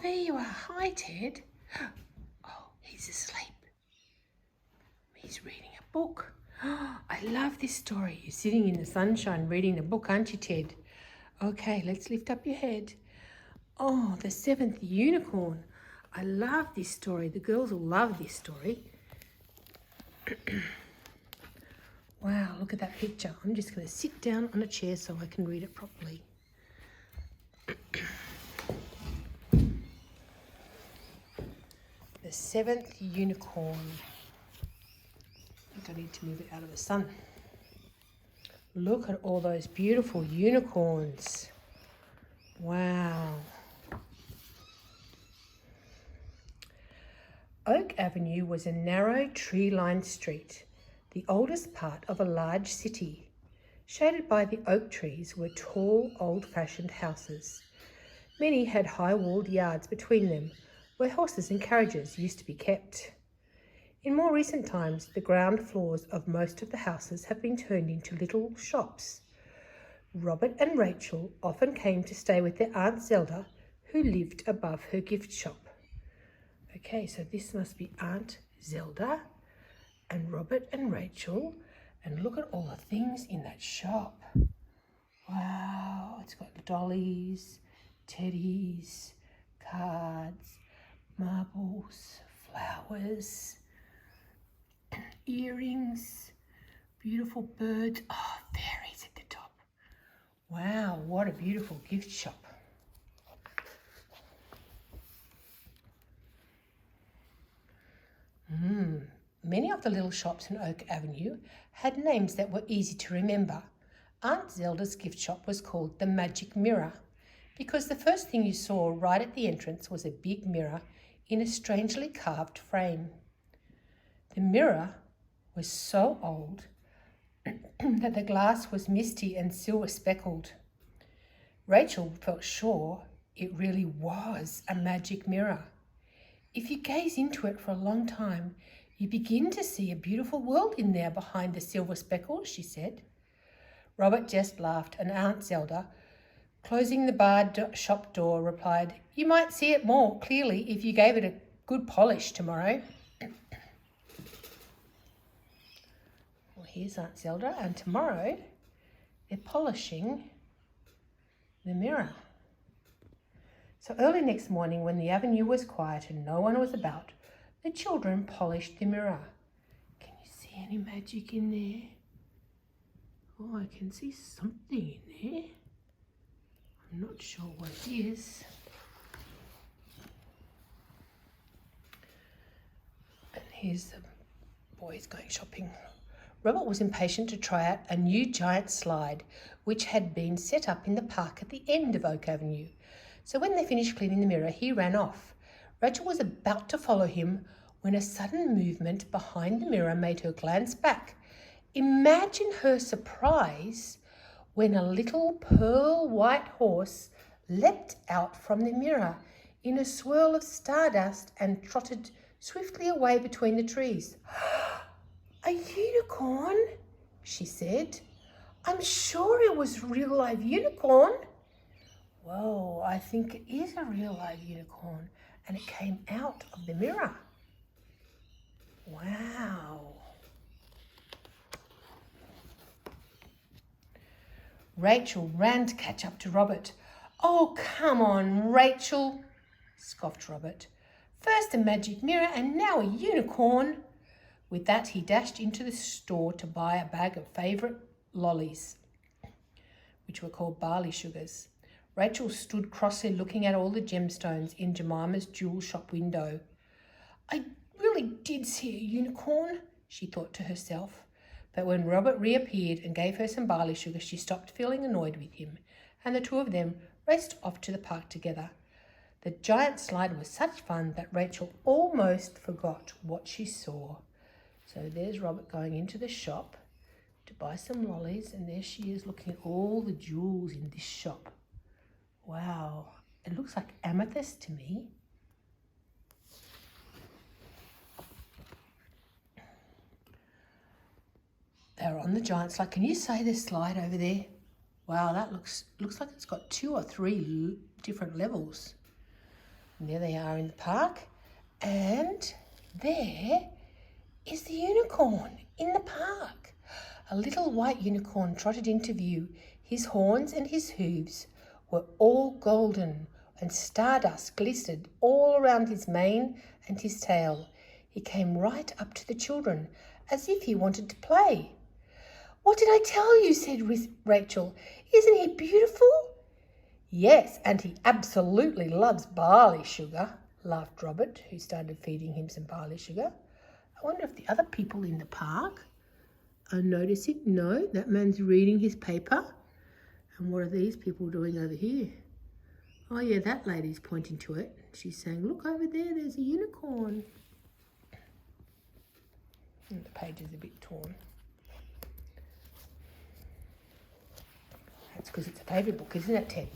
there you are. Hi, Ted. Oh, he's asleep. He's reading a book. I love this story. You're sitting in the sunshine reading the book, aren't you, Ted? Okay, let's lift up your head. Oh, the seventh unicorn. I love this story. The girls will love this story. Wow, look at that picture. I'm just going to sit down on a chair so I can read it properly. The seventh unicorn. I think I need to move it out of the sun. Look at all those beautiful unicorns. Wow. Oak Avenue was a narrow tree-lined street, the oldest part of a large city. Shaded by the oak trees were tall, old-fashioned houses. Many had high-walled yards between them, where horses and carriages used to be kept. In more recent times, the ground floors of most of the houses have been turned into little shops. Robert and Rachel often came to stay with their Aunt Zelda, who lived above her gift shop. Okay, so this must be Aunt Zelda and Robert and Rachel. And look at all the things in that shop. Wow, it's got dollies, teddies, cards, marbles, flowers, earrings, beautiful birds. Oh, fairies at the top. Wow, what a beautiful gift shop. Many of the little shops in Oak Avenue had names that were easy to remember. Aunt Zelda's gift shop was called the Magic Mirror because the first thing you saw right at the entrance was a big mirror in a strangely carved frame. The mirror was so old that the glass was misty and silver speckled. Rachel felt sure it really was a magic mirror. If you gaze into it for a long time, you begin to see a beautiful world in there behind the silver speckles, she said. Robert just laughed, and Aunt Zelda, closing the barred shop door, replied, "You might see it more clearly if you gave it a good polish tomorrow." Well, here's Aunt Zelda, and tomorrow they're polishing the mirror. So early next morning, when the avenue was quiet and no one was about, the children polished the mirror. Can you see any magic in there? Oh, I can see something in there. I'm not sure what it is. And here's the boys going shopping. Robert was impatient to try out a new giant slide, which had been set up in the park at the end of Oak Avenue. So when they finished cleaning the mirror, he ran off. Rachel was about to follow him when a sudden movement behind the mirror made her glance back. Imagine her surprise when a little pearl white horse leapt out from the mirror in a swirl of stardust and trotted swiftly away between the trees. "A unicorn," she said. "I'm sure it was a real live unicorn." Whoa, I think it is a real live unicorn, and it came out of the mirror. Wow. Rachel ran to catch up to Robert. "Oh, come on, Rachel," scoffed Robert. "First a magic mirror and now a unicorn." With that, he dashed into the store to buy a bag of favourite lollies, which were called barley sugars. Rachel stood crossly looking at all the gemstones in Jemima's jewel shop window. "I really did see a unicorn," she thought to herself. But when Robert reappeared and gave her some barley sugar, she stopped feeling annoyed with him, and the two of them raced off to the park together. The giant slide was such fun that Rachel almost forgot what she saw. So there's Robert going into the shop to buy some lollies, and there she is looking at all the jewels in this shop. Wow, it looks like amethyst to me. They're on the giant slide. Can you say the slide over there? Wow, that looks like it's got 2 or 3 different levels. And there they are in the park. And there is the unicorn in the park. A little white unicorn trotted into view. His horns and his hooves were all golden, and stardust glistered all around his mane and his tail. He came right up to the children, as if he wanted to play. "What did I tell you?" said Rachel. "Isn't he beautiful?" "Yes, and he absolutely loves barley sugar," laughed Robert, who started feeding him some barley sugar. I wonder if the other people in the park are noticing. No, that man's reading his paper. And what are these people doing over here? Oh yeah, that lady's pointing to it. She's saying, "Look over there, there's a unicorn." And the page is a bit torn. That's because it's a favourite book, isn't it, Ted?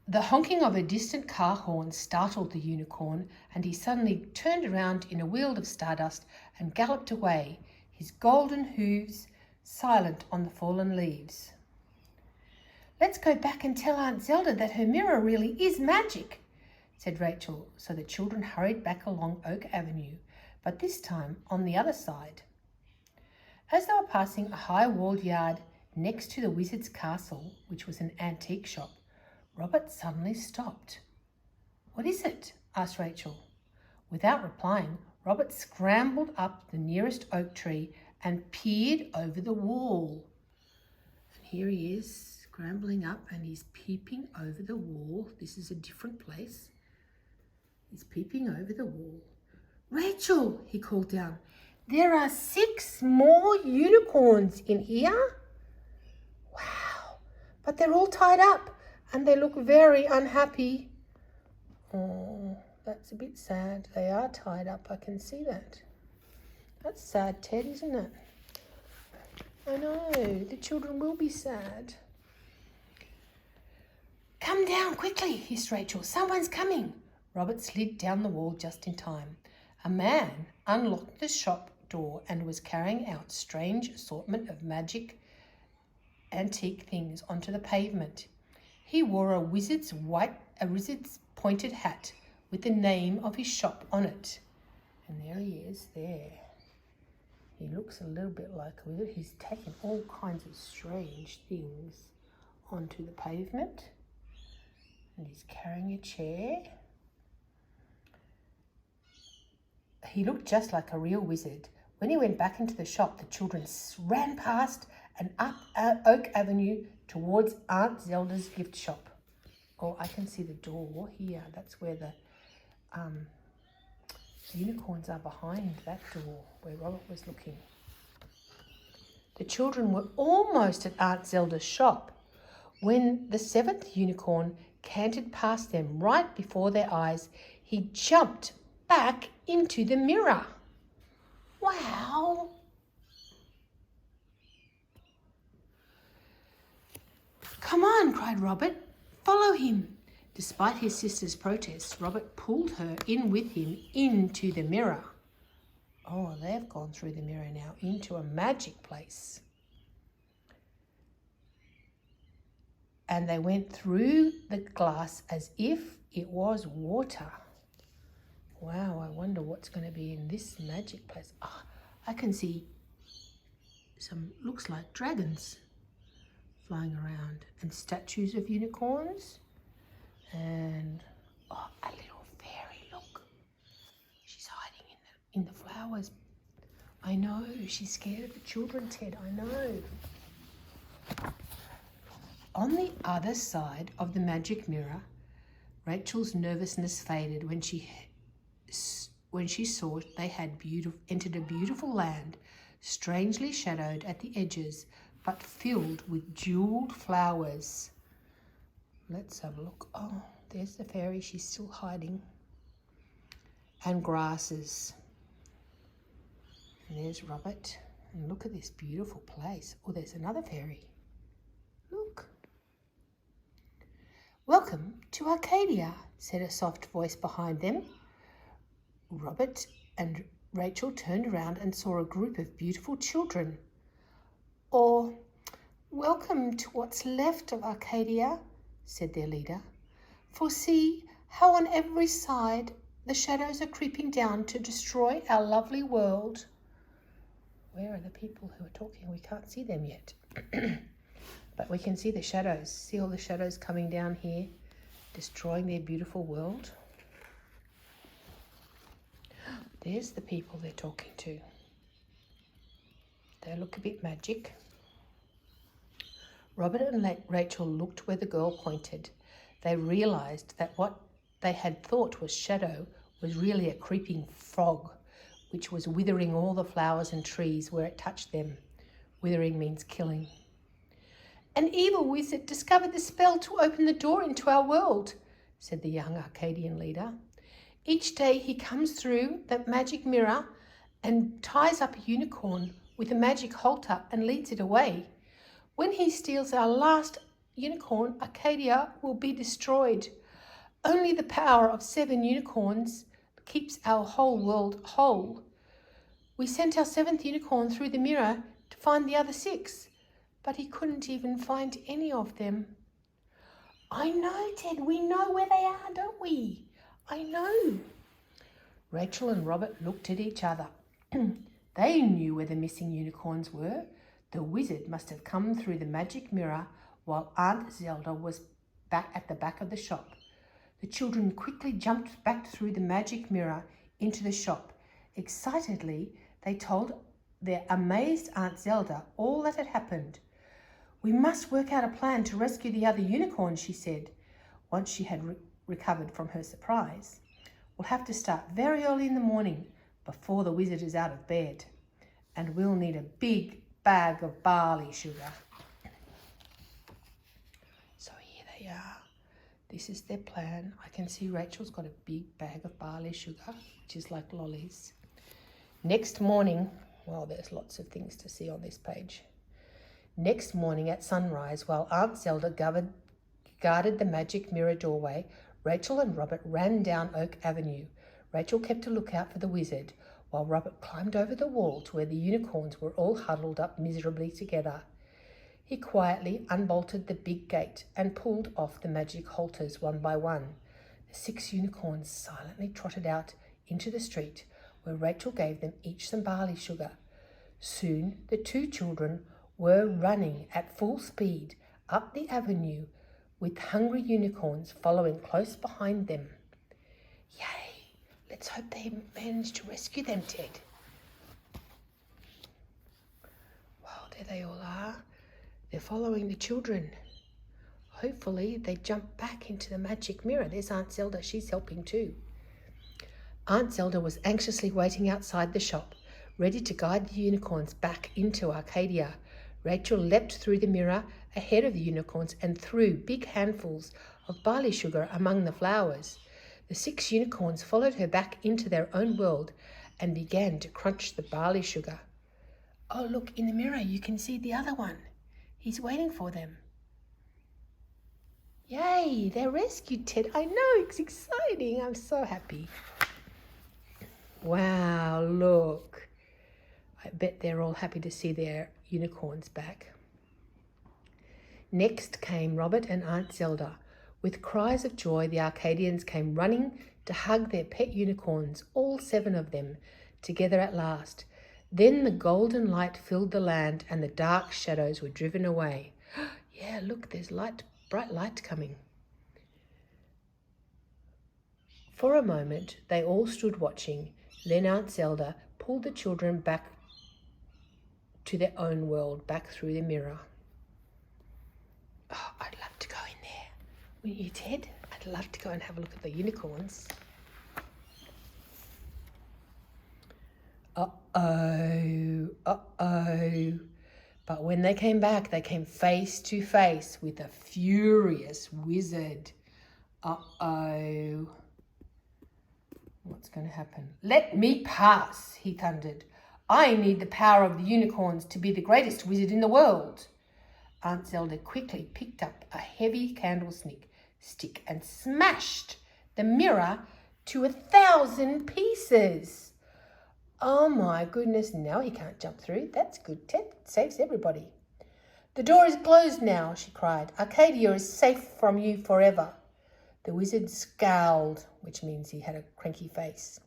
The honking of a distant car horn startled the unicorn, and he suddenly turned around in a wheel of stardust and galloped away, his golden hooves silent on the fallen leaves. "Let's go back and tell Aunt Zelda that her mirror really is magic," said Rachel, so the children hurried back along Oak Avenue, but this time on the other side. As they were passing a high-walled yard next to the wizard's castle, which was an antique shop, Robert suddenly stopped. "What is it?" asked Rachel. Without replying, Robert scrambled up the nearest oak tree and peered over the wall. And here he is, scrambling up, and he's peeping over the wall. This is a different place. He's peeping over the wall. "Rachel," he called down, "there are 6 more unicorns in here." "Wow, but they're all tied up and they look very unhappy." "Oh, that's a bit sad. They are tied up, I can see that. That's sad, Ted, isn't it?" "I know, the children will be sad." "Come down quickly," hissed Rachel. "Someone's coming." Robert slid down the wall just in time. A man unlocked the shop door and was carrying out strange assortment of magic antique things onto the pavement. He wore a wizard's pointed hat with the name of his shop on it. And there he is there. He looks a little bit like a wizard. He's taken all kinds of strange things onto the pavement. And he's carrying a chair. He looked just like a real wizard. When he went back into the shop, the children ran past and up Oak Avenue towards Aunt Zelda's gift shop. Oh, I can see the door here. That's where the unicorns are, behind that door where Robert was looking. The children were almost at Aunt Zelda's shop when the 7th unicorn cantered past them right before their eyes. He jumped back into the mirror. Wow! "Come on," cried Robert. "Follow him." Despite his sister's protests, Robert pulled her in with him into the mirror. Oh, they've gone through the mirror now into a magic place. And they went through the glass as if it was water. Wow, I wonder what's going to be in this magic place. Oh, I can see some, looks like dragons flying around, and statues of unicorns, and a little fairy, look. She's hiding in the flowers. I know, she's scared of the children, Ted, I know. On the other side of the magic mirror, Rachel's nervousness faded when she saw they had entered a beautiful land, strangely shadowed at the edges, but filled with jeweled flowers. Let's have a look. Oh, there's the fairy. She's still hiding. And grasses. And there's Robert. And look at this beautiful place. Oh, there's another fairy. Look. "Welcome to Arcadia," said a soft voice behind them. Robert and Rachel turned around and saw a group of beautiful children. "Or, welcome to what's left of Arcadia," said their leader. For see how on every side the shadows are creeping down to destroy our lovely world. Where are the people who are talking? We can't see them yet. But we can see the shadows. See all the shadows coming down here, destroying their beautiful world. There's the people they're talking to. They look a bit magic. Robert and Rachel looked where the girl pointed. They realised that what they had thought was shadow was really a creeping frog, which was withering all the flowers and trees where it touched them. Withering means killing. An evil wizard discovered the spell to open the door into our world, said the young Arcadian leader. Each day he comes through that magic mirror and ties up a unicorn with a magic halter and leads it away. When he steals our last unicorn, Arcadia will be destroyed. Only the power of 7 unicorns keeps our whole world whole. We sent our 7th unicorn through the mirror to find the other 6, but he couldn't even find any of them. I know, Ted, we know where they are, don't we? I know. Rachel and Robert looked at each other. They knew where the missing unicorns were. The wizard must have come through the magic mirror while Aunt Zelda was back at the back of the shop. The children quickly jumped back through the magic mirror into the shop. Excitedly, they told their amazed Aunt Zelda all that had happened. We must work out a plan to rescue the other unicorn, she said, once she had recovered from her surprise. We'll have to start very early in the morning before the wizard is out of bed. And we'll need a big bag of barley sugar. So here they are. This is their plan. I can see Rachel's got a big bag of barley sugar, which is like lollies. Next morning, well, there's lots of things to see on this page. Next morning at sunrise, while Aunt Zelda guarded the magic mirror doorway, Rachel and Robert ran down Oak Avenue. Rachel kept a lookout for the wizard, while Robert climbed over the wall to where the unicorns were all huddled up miserably together. He quietly unbolted the big gate and pulled off the magic halters one by one. The 6 unicorns silently trotted out into the street, where Rachel gave them each some barley sugar. Soon the 2 children were running at full speed up the avenue, with hungry unicorns following close behind them. Yay! Let's hope they manage to rescue them, Ted. Well, there they all are. They're following the children. Hopefully they jump back into the magic mirror. There's Aunt Zelda. She's helping too. Aunt Zelda was anxiously waiting outside the shop, ready to guide the unicorns back into Arcadia. Rachel leapt through the mirror ahead of the unicorns and threw big handfuls of barley sugar among the flowers. The 6 unicorns followed her back into their own world and began to crunch the barley sugar. Oh, look, in the mirror you can see the other one. He's waiting for them. Yay, they're rescued, Ted. I know, it's exciting. I'm so happy. Wow, look. I bet they're all happy to see their unicorns back. Next came Robert and Aunt Zelda. With cries of joy, the Arcadians came running to hug their pet unicorns, all 7 of them, together at last. Then the golden light filled the land and the dark shadows were driven away. Yeah, look, there's bright light coming. For a moment, they all stood watching. Then Aunt Zelda pulled the children back to their own world, back through the mirror. Oh, I'd love to go in there. Wouldn't you, Ted? I'd love to go and have a look at the unicorns. Uh-oh. But when they came back, they came face to face with a furious wizard. Uh-oh. What's going to happen? Let me pass, he thundered. I need the power of the unicorns to be the greatest wizard in the world. Aunt Zelda quickly picked up a heavy candlestick and smashed the mirror to 1,000 pieces. Oh my goodness, now he can't jump through. That's good, Ted. Saves everybody. "The door is closed now," she cried. "Arcadia is safe from you forever." The wizard scowled, which means he had a cranky face.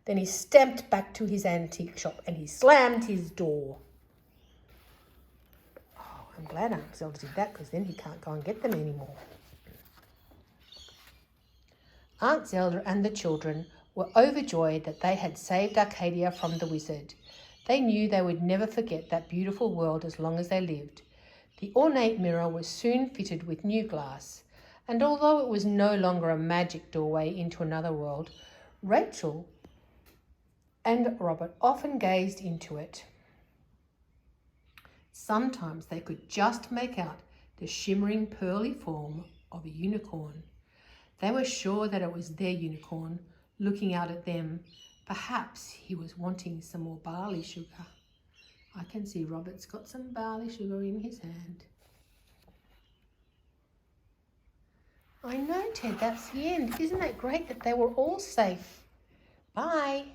Then he stamped back to his antique shop and he slammed his door. Oh, I'm glad Aunt Zelda did that, because then he can't go and get them anymore. Aunt Zelda and the children were overjoyed that they had saved Arcadia from the wizard. They knew they would never forget that beautiful world as long as they lived. The ornate mirror was soon fitted with new glass, and although it was no longer a magic doorway into another world, Rachel and Robert often gazed into it. Sometimes they could just make out the shimmering pearly form of a unicorn. They were sure that it was their unicorn looking out at them. Perhaps he was wanting some more barley sugar. I can see Robert's got some barley sugar in his hand. I know, Ted, that's the end. Isn't that great that they were all safe? Bye.